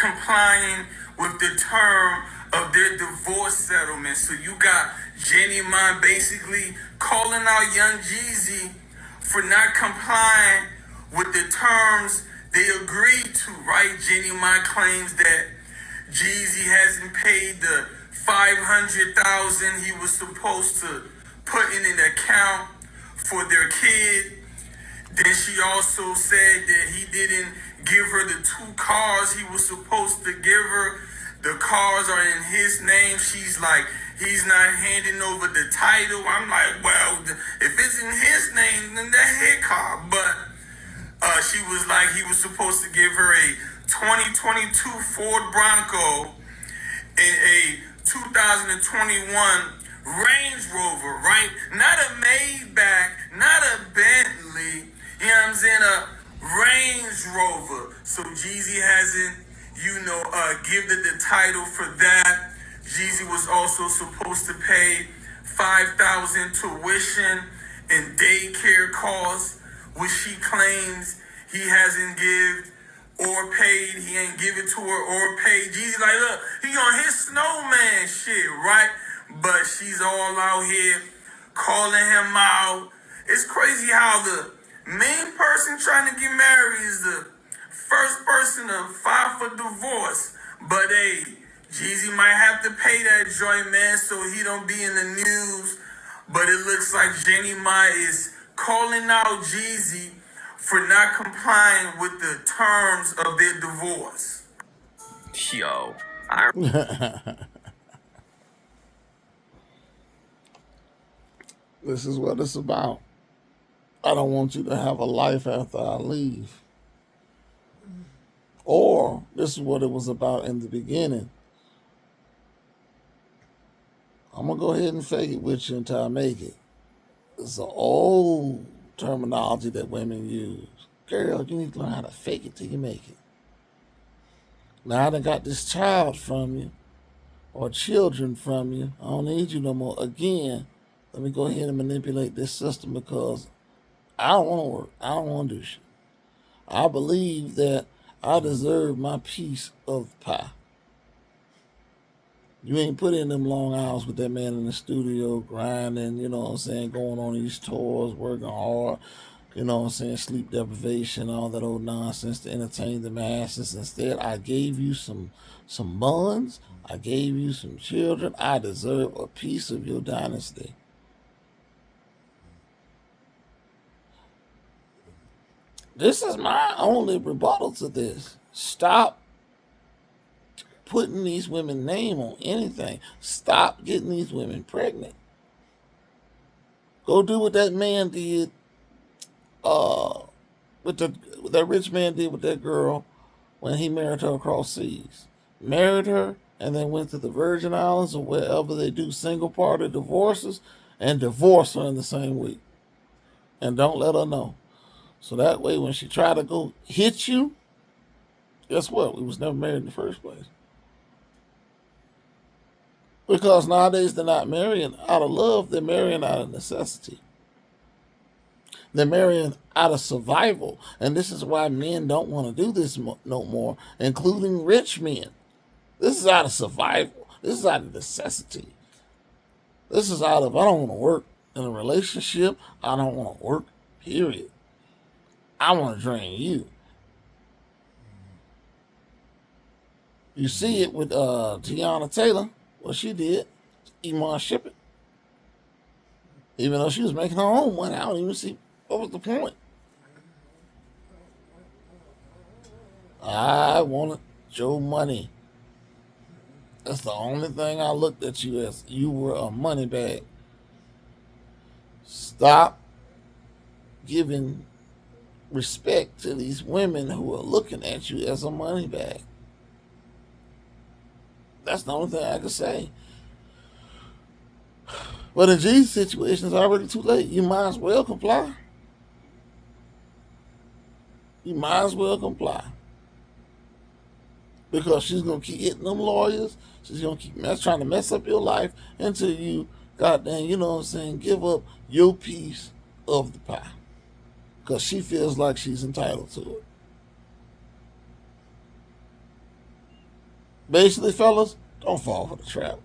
complying with the term of their divorce settlement. So you got Jenny Ma basically calling out Young Jeezy for not complying with the terms they agreed to, right? Jenny Ma claims that Jeezy hasn't paid the $500,000 he was supposed to put in an account for their kid. Then she also said that he didn't give her the two cars he was supposed to give her. The cars are in his name. She's like, he's not handing over the title. I'm like, well, if it's in his name, then that's his car. But she was like, he was supposed to give her a 2022 Ford Bronco and a 2021 Range Rover, right? Not a Maybach, not a Bentley, you know what I'm saying? A Range Rover. So Jeezy hasn't, given the title for that. Jeezy was also supposed to pay $5,000 tuition and daycare costs, which she claims he hasn't given or paid. He ain't give it to her or paid. Jeezy like, look, he on his snowman shit, right? But she's all out here calling him out. It's crazy how the main person trying to get married is the first person to file for divorce. But hey, Jeezy might have to pay that joint, man, so he don't be in the news. But it looks like Jenny Ma is calling out Jeezy for not complying with the terms of their divorce. Yo, This is what it's about. I don't want you to have a life after I leave. Or this is what it was about in the beginning. I'm going to go ahead and fake it with you until I make it. It's an old terminology that women use. Girl, you need to learn how to fake it till you make it. Now I done got this child from you, or children from you. I don't need you no more. Again, let me go ahead and manipulate this system because I don't want to work. I don't want to do shit. I believe that I deserve my piece of the pie. You ain't put in them long hours with that man in the studio grinding, you know what I'm saying, going on these tours, working hard, you know what I'm saying, sleep deprivation, all that old nonsense to entertain the masses. Instead, I gave you some buns. I gave you some children. I deserve a piece of your dynasty. This is my only rebuttal to this. Stop putting these women's name on anything. Stop getting these women pregnant. Go do what that man did, what that rich man did with that girl when he married her across seas. Married her and then went to the Virgin Islands or wherever they do single party divorces and divorce her in the same week. And don't let her know. So that way when she tried to go hit you, guess what? We was never married in the first place. Because nowadays they're not marrying out of love, they're marrying out of necessity. They're marrying out of survival. And this is why men don't want to do this no more, including rich men. This is out of survival. This is out of necessity. This is out of, I don't want to work in a relationship. I don't want to work, period. I want to drain you. You see it with Tiana Taylor. What she did, Iman Shippett. Even though she was making her own money, I don't even see what was the point. I wanted your money. That's the only thing I looked at you as. You were a money bag. Stop giving respect to these women who are looking at you as a money bag. That's the only thing I can say. But in G's situation, it's already too late. You might as well comply. You might as well comply. Because she's going to keep hitting them lawyers. She's going to keep trying to mess up your life until you, goddamn, you know what I'm saying, give up your piece of the pie. Because she feels like she's entitled to it. Basically, fellas, don't fall for the trap.